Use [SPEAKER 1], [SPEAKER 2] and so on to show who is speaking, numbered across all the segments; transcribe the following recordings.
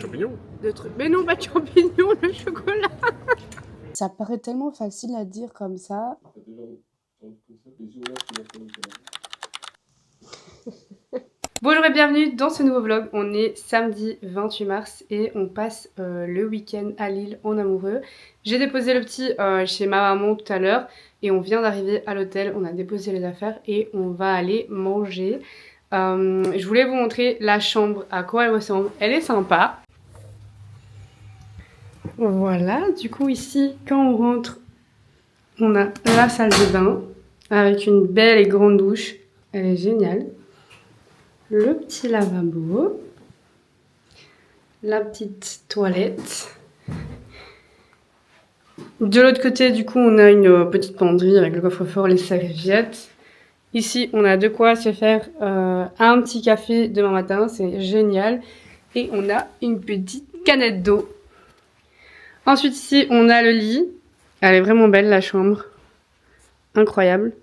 [SPEAKER 1] Champignons.
[SPEAKER 2] de trucs. Mais non, pas de champignons, le chocolat.
[SPEAKER 3] Ça paraît tellement facile à dire comme ça.
[SPEAKER 2] Bonjour et bienvenue dans ce nouveau vlog. On est samedi 28 mars et on passe le week-end à Lille en amoureux. J'ai déposé le petit chez ma maman tout à l'heure et on vient d'arriver à l'hôtel. On a déposé les affaires et on va aller manger. Je voulais vous montrer la chambre, à quoi elle ressemble. Elle est sympa. Voilà, du coup ici, quand on rentre, on a la salle de bain avec une belle et grande douche. Elle est géniale. Le petit lavabo. La petite toilette. De l'autre côté, du coup, on a une petite penderie avec le coffre-fort, les serviettes. Ici, on a de quoi se faire un petit café demain matin. C'est génial. Et on a une petite canette d'eau. Ensuite, ici, on a le lit. Elle est vraiment belle, la chambre. Incroyable.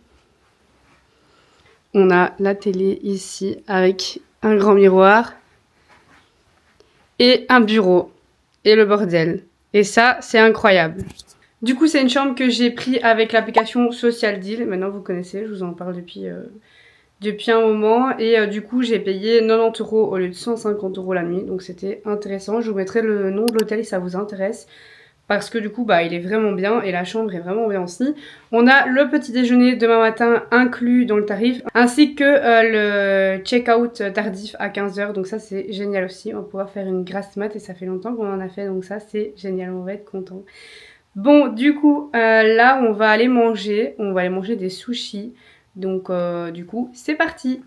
[SPEAKER 2] On a la télé ici avec un grand miroir. Et un bureau. Et le bordel. Et ça, c'est incroyable. Du coup, c'est une chambre que j'ai pris avec l'application Social Deal. Maintenant, vous connaissez, je vous en parle depuis un moment. Et du coup, j'ai payé 90 € au lieu de 150 € la nuit. Donc, c'était intéressant. Je vous mettrai le nom de l'hôtel si ça vous intéresse. Parce que du coup, bah, il est vraiment bien et la chambre est vraiment bien aussi. On a le petit déjeuner demain matin inclus dans le tarif. Ainsi que le check-out tardif à 15 h. Donc ça, c'est génial aussi. On va pouvoir faire une grasse mat et ça fait longtemps qu'on en a fait. Donc ça, c'est génial. On va être content. Bon, du coup, là, on va aller manger. On va aller manger des sushis. Donc, du coup, c'est parti.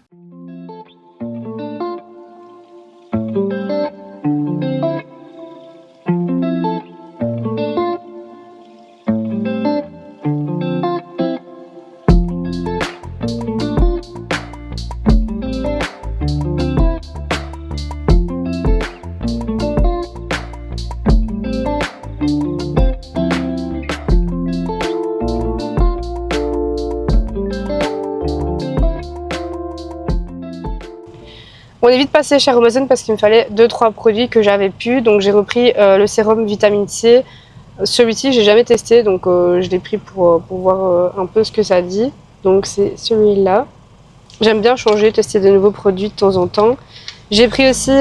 [SPEAKER 2] On est vite passé chez Amazon parce qu'il me fallait 2-3 produits que j'avais pu. Donc j'ai repris le sérum vitamine C. Celui-ci, j'ai jamais testé, donc je l'ai pris pour voir un peu ce que ça dit. Donc c'est celui-là. J'aime bien changer, tester de nouveaux produits de temps en temps. J'ai pris aussi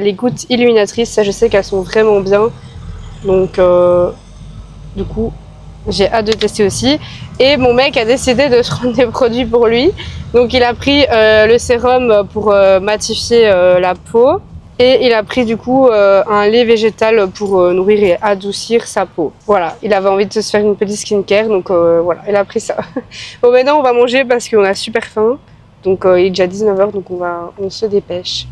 [SPEAKER 2] les gouttes illuminatrices. Ça, je sais qu'elles sont vraiment bien. Donc du coup, j'ai hâte de tester aussi. Et mon mec a décidé de se prendre des produits pour lui. Donc il a pris le sérum pour matifier la peau. Et il a pris du coup un lait végétal pour nourrir et adoucir sa peau. Voilà, il avait envie de se faire une petite skincare. Donc voilà, il a pris ça. Bon, maintenant on va manger parce qu'on a super faim. Donc il est déjà 19 h, donc on se dépêche.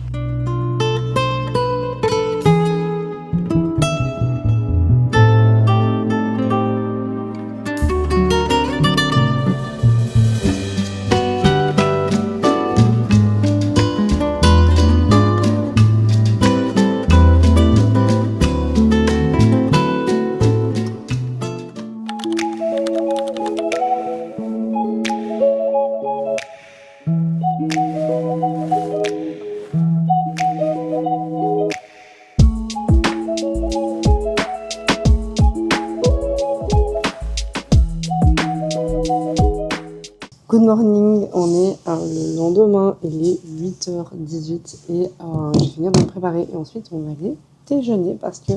[SPEAKER 2] Good morning, on est le lendemain, il est 8 h 18 et je vais finir de me préparer et ensuite on va aller déjeuner parce que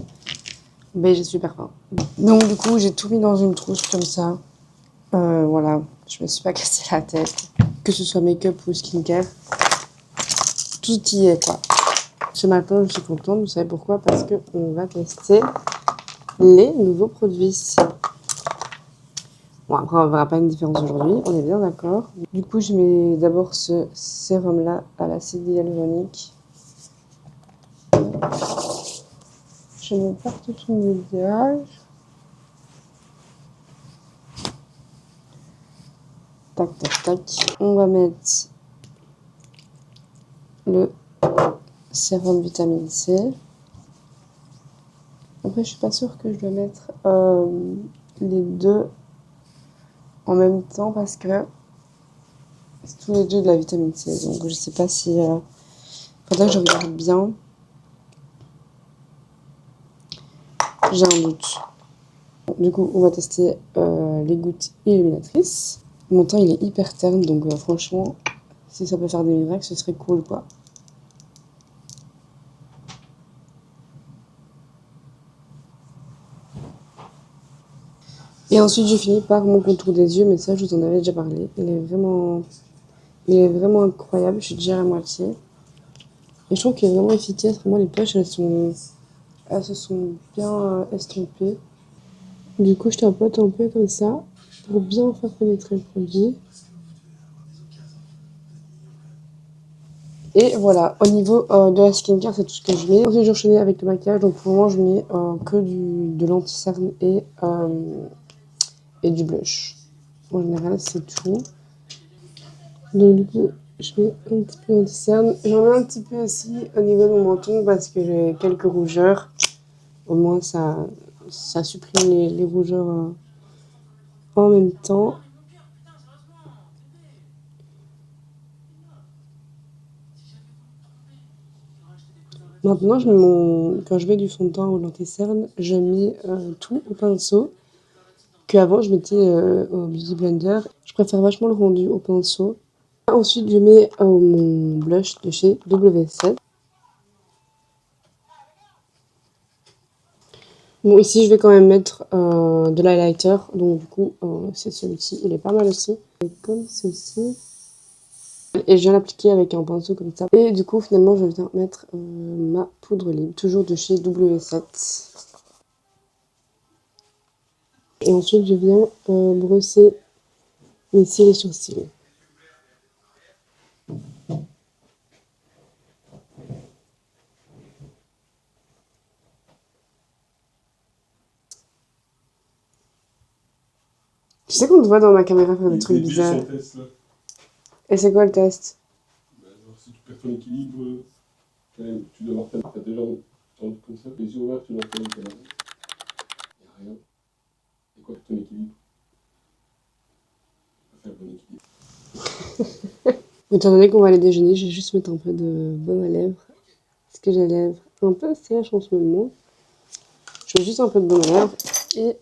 [SPEAKER 2] j'ai super faim. Donc du coup j'ai tout mis dans une trousse comme ça, voilà, je me suis pas cassé la tête, que ce soit make-up ou skincare, tout y est quoi. Ce matin je suis contente, vous savez pourquoi? Parce que on va tester les nouveaux produits. Bon, après, on ne verra pas une différence aujourd'hui, on est bien d'accord. Du coup, je mets d'abord ce sérum-là à l'acide hyaluronique. Je mets partout sur mon visage. Tac, tac, tac. On va mettre le sérum vitamine C. Après, je suis pas sûre que je dois mettre les deux en même temps parce que c'est tous les deux de la vitamine C. Donc je sais pas si... faudrait que je regarde bien.
[SPEAKER 3] j'ai un doute. Du coup, on va tester les gouttes illuminatrices. Mon teint, il est hyper terne, donc franchement, si ça peut faire des miracles, ce serait cool, quoi. Et ensuite, je finis par mon contour des yeux, mais ça, je vous en avais déjà parlé. Il est vraiment incroyable. Je suis déjà à la moitié. Et je trouve qu'il est vraiment efficace. Vraiment, les poches, elles se sont bien estompées. Du coup, je tapote un peu comme ça pour bien faire pénétrer le produit. Et voilà, au niveau de la skincare, c'est tout ce que je mets. Ensuite, j'ai enchaîné avec le maquillage. Donc, pour le moment, je mets que de l'anti-cerne et du blush. En général, c'est tout. Donc, du coup, je mets un petit peu d'anti-cerne. J'en mets un petit peu aussi au niveau de mon menton parce que j'ai quelques rougeurs. Au moins, ça supprime les rougeurs en même temps. Maintenant, quand je mets du fond de teint ou de l'anti-cerne, je mets tout au pinceau. Qu'avant, je mettais au Beauty Blender. Je préfère vachement le rendu au pinceau. Ensuite, je mets mon blush de chez W7. Bon, ici, je vais quand même mettre de l'highlighter. Donc, du coup, c'est celui-ci. Il est pas mal aussi. Et comme ceci. Et je viens l'appliquer avec un pinceau comme ça. Et du coup, finalement, je viens mettre ma poudre libre. Toujours de chez W7. Et ensuite, je viens brosser mes cils et sourcils. Tu sais qu'on te voit dans ma caméra faire des trucs bizarres. Et c'est quoi le test?
[SPEAKER 1] Alors, si tu perds ton équilibre, tu dois avoir t'as déjà entendu comme ça, les yeux ouverts, tu dois faire une caméra. Il n'y a rien. Et quoi que ton équilibre? Tu vas faire le bon équilibre.
[SPEAKER 3] Étant donné qu'on va aller déjeuner, je vais juste mettre un peu de baume à lèvres. Parce que j'ai les lèvres un peu sèches en ce moment. Je mets juste un peu de baume à lèvres. Et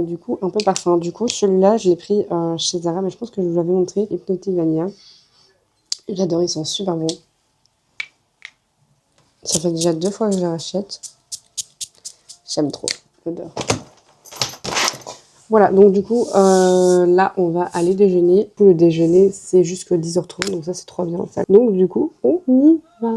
[SPEAKER 3] du coup, un peu parfum. Du coup, celui-là, je l'ai pris chez Zara, mais je pense que je vous l'avais montré. Hypnotic Vanilla. J'adore, ils sont super bons. Ça fait déjà 2 fois que je les rachète. J'aime trop l'odeur. Voilà, donc du coup, là, on va aller déjeuner. Le déjeuner, c'est jusqu'à 10h30, donc ça, c'est trop bien. Donc du coup, on y va.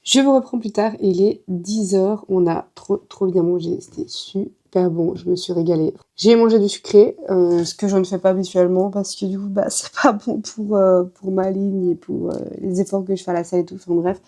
[SPEAKER 3] Je vous reprends plus tard, il est 10h, on a trop bien mangé, c'était super bon, je me suis régalée. J'ai mangé du sucré, ce que je ne fais pas habituellement parce que du coup bah, c'est pas bon pour ma ligne et pour les efforts que je fais à la salle et tout, enfin bref.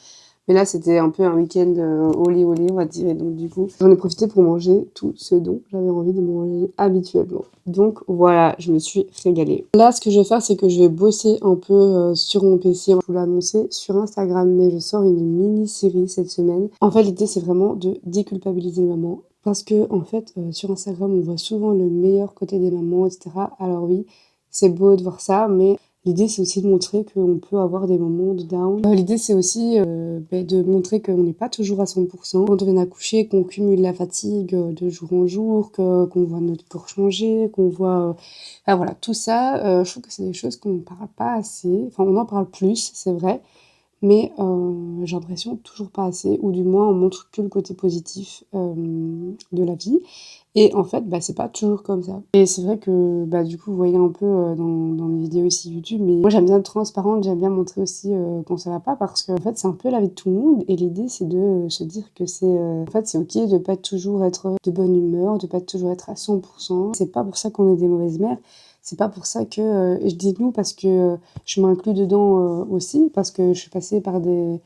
[SPEAKER 3] Mais là c'était un peu un week-end olé on va dire, et donc du coup j'en ai profité pour manger tout ce dont j'avais envie de manger habituellement. Donc voilà, je me suis régalée. Là ce que je vais faire c'est que je vais bosser un peu sur mon PC. Je vous l'ai annoncé sur Instagram, mais je sors une mini-série cette semaine. En fait l'idée c'est vraiment de déculpabiliser les mamans. Parce que en fait sur Instagram on voit souvent le meilleur côté des mamans, etc. Alors oui, c'est beau de voir ça, mais L'idée, c'est aussi de montrer qu'on peut avoir des moments de down. L'idée, c'est aussi de montrer qu'on n'est pas toujours à 100%. Quand on vient d'accoucher, qu'on cumule la fatigue de jour en jour, qu'on voit notre corps changer, qu'on voit... Enfin, voilà, tout ça, je trouve que c'est des choses qu'on ne parle pas assez. Enfin, on en parle plus, c'est vrai. Mais j'ai l'impression toujours pas assez, ou du moins on montre que le côté positif de la vie. Et en fait, c'est pas toujours comme ça. Et c'est vrai que du coup, vous voyez un peu dans mes vidéos aussi YouTube, mais moi j'aime bien être transparente, j'aime bien montrer aussi quand ça va pas, parce qu'en fait c'est un peu la vie de tout le monde. Et l'idée c'est de se dire que en fait c'est ok de pas toujours être de bonne humeur, de pas toujours être à 100%. C'est pas pour ça qu'on est des mauvaises mères. C'est pas pour ça que je dis nous parce que je m'inclus dedans aussi, parce que je suis passée par des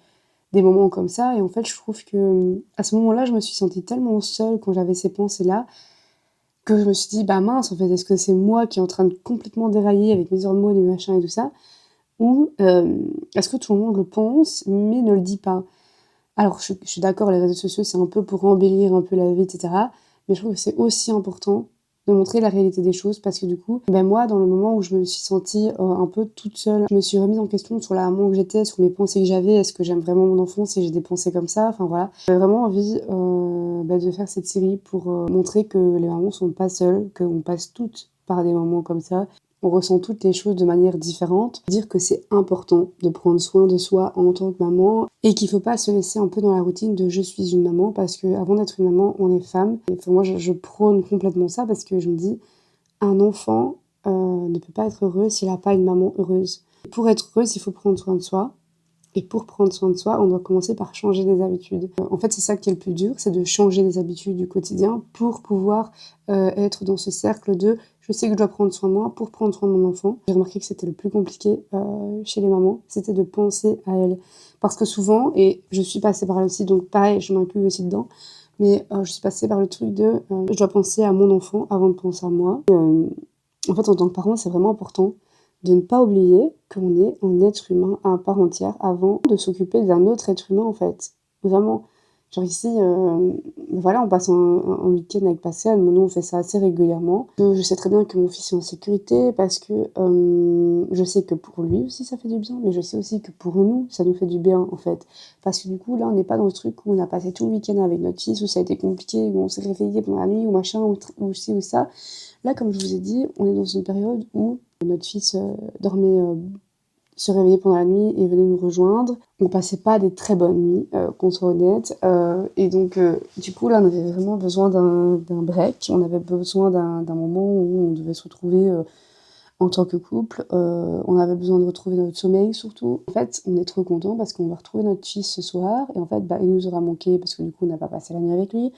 [SPEAKER 3] moments comme ça. Et en fait, je trouve que à ce moment-là, je me suis sentie tellement seule quand j'avais ces pensées-là que je me suis dit, mince, en fait, est-ce que c'est moi qui est en train de complètement dérailler avec mes hormones et machin et tout ça, ou est-ce que tout le monde le pense mais ne le dit pas? Alors, je suis d'accord, les réseaux sociaux, c'est un peu pour embellir un peu la vie, etc. Mais je trouve que c'est aussi important de montrer la réalité des choses, parce que du coup, moi, dans le moment où je me suis sentie un peu toute seule, je me suis remise en question sur la maman que j'étais, sur mes pensées que j'avais, est-ce que j'aime vraiment mon enfant, si j'ai des pensées comme ça, enfin voilà. J'avais vraiment envie de faire cette série pour montrer que les mamans sont pas seules, qu'on passe toutes par des moments comme ça. On ressent toutes les choses de manière différente. Dire que c'est important de prendre soin de soi en tant que maman et qu'il faut pas se laisser un peu dans la routine de je suis une maman, parce que avant d'être une maman, on est femme. Et moi, je prône complètement ça, parce que je me dis, un enfant ne peut pas être heureux s'il n'a pas une maman heureuse. Pour être heureuse, il faut prendre soin de soi. Et pour prendre soin de soi, on doit commencer par changer des habitudes. En fait, c'est ça qui est le plus dur, c'est de changer les habitudes du quotidien pour pouvoir être dans ce cercle de je sais que je dois prendre soin de moi pour prendre soin de mon enfant. J'ai remarqué que c'était le plus compliqué chez les mamans, c'était de penser à elles. Parce que souvent, et je suis passée par là aussi, donc pareil, je m'inclus aussi dedans, mais je suis passée par le truc de je dois penser à mon enfant avant de penser à moi. En fait, en tant que parent, c'est vraiment important de ne pas oublier qu'on est un être humain à part entière avant de s'occuper d'un autre être humain, en fait. Vraiment. Genre ici, on passe un week-end avec Pascal, nous on fait ça assez régulièrement. Je sais très bien que mon fils est en sécurité, parce que je sais que pour lui aussi ça fait du bien, mais je sais aussi que pour nous, ça nous fait du bien, en fait. Parce que du coup, là, on n'est pas dans le truc où on a passé tout le week-end avec notre fils, où ça a été compliqué, où on s'est réveillé pendant la nuit, ou machin, ou ci ou ça. Là, comme je vous ai dit, on est dans une période où notre fils dormait, se réveillait pendant la nuit et venait nous rejoindre. On passait pas des très bonnes nuits, qu'on soit honnête. Et donc, du coup, là, on avait vraiment besoin d'un break. On avait besoin d'un moment où on devait se retrouver en tant que couple. On avait besoin de retrouver notre sommeil, surtout. En fait, on est trop contents parce qu'on va retrouver notre fils ce soir. Et en fait, il nous aura manqué parce que du coup, on n'a pas passé la nuit avec lui.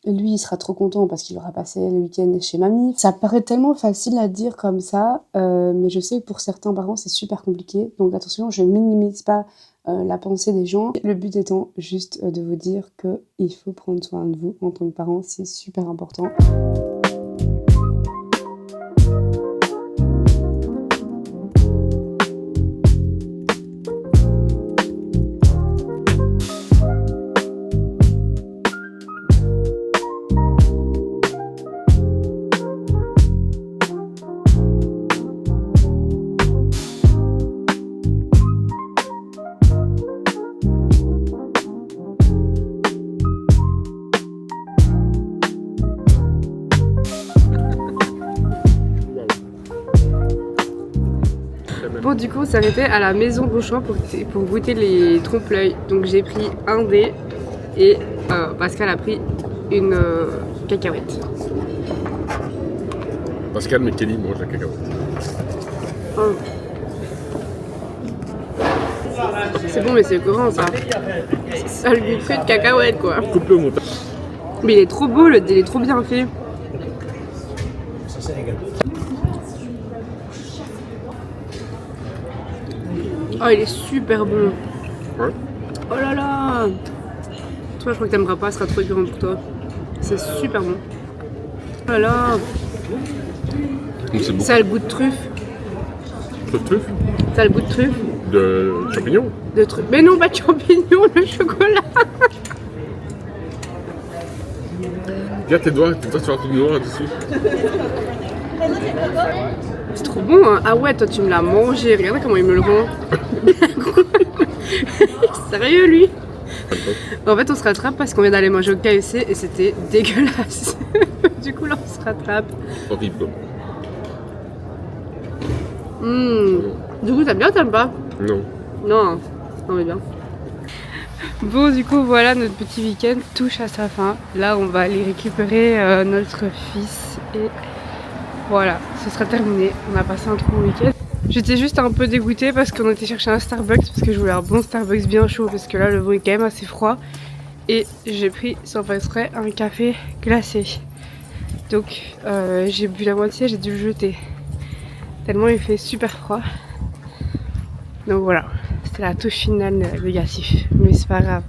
[SPEAKER 3] Lui, il sera trop content parce qu'il aura passé le week-end chez mamie. Ça paraît tellement facile à dire comme ça, mais je sais que pour certains parents, c'est super compliqué. Donc attention, je minimise pas la pensée des gens. Le but étant juste de vous dire qu'il faut prendre soin de vous en tant que parent, c'est super important. Bon, du coup, on s'est arrêté à la maison Beauchamp pour goûter les trompe-l'œil. Donc j'ai pris un dé et Pascal a pris une cacahuète.
[SPEAKER 1] Pascal, mais Kelly mange la cacahuète.
[SPEAKER 2] Oh. C'est bon, mais c'est courant ça. Ça le goût cru de cacahuète, quoi.
[SPEAKER 1] Coupe-le au montage.
[SPEAKER 2] Mais il est trop beau, le dé, il est trop bien fait. Oh, il est super bon.
[SPEAKER 1] Ouais.
[SPEAKER 2] Oh là là. Toi, je crois que t'aimeras pas, ce sera trop dur pour toi. C'est super bon. Oh là là.
[SPEAKER 1] Donc c'est bon.
[SPEAKER 2] Ça a le goût de truffe.
[SPEAKER 1] De truffe.
[SPEAKER 2] Ça a le goût de truffe.
[SPEAKER 1] De champignons.
[SPEAKER 2] De truffe. Mais non, pas de champignons, le chocolat.
[SPEAKER 1] Regarde tes doigts sur un truc noir dessus.
[SPEAKER 2] C'est trop bon hein. Ah ouais, toi tu me l'as mangé, regardez comment il me le rend. Sérieux lui? En fait on se rattrape parce qu'on vient d'aller manger au KFC et c'était dégueulasse. Du coup là on se rattrape.
[SPEAKER 1] Horrible.
[SPEAKER 2] Du coup t'aimes bien, t'aimes pas?
[SPEAKER 1] Non.
[SPEAKER 2] Non, on est bien. Bon du coup voilà, notre petit week-end touche à sa fin. Là on va aller récupérer notre fils et voilà, ce sera terminé. On a passé un trop bon week-end. J'étais juste un peu dégoûtée parce qu'on était chercher un Starbucks parce que je voulais un bon Starbucks bien chaud parce que là le vent est quand même assez froid. Et j'ai pris sans faire exprès un café glacé. Donc j'ai bu la moitié, j'ai dû le jeter. Tellement il fait super froid. Donc voilà, c'était la touche finale négative. Mais c'est pas grave.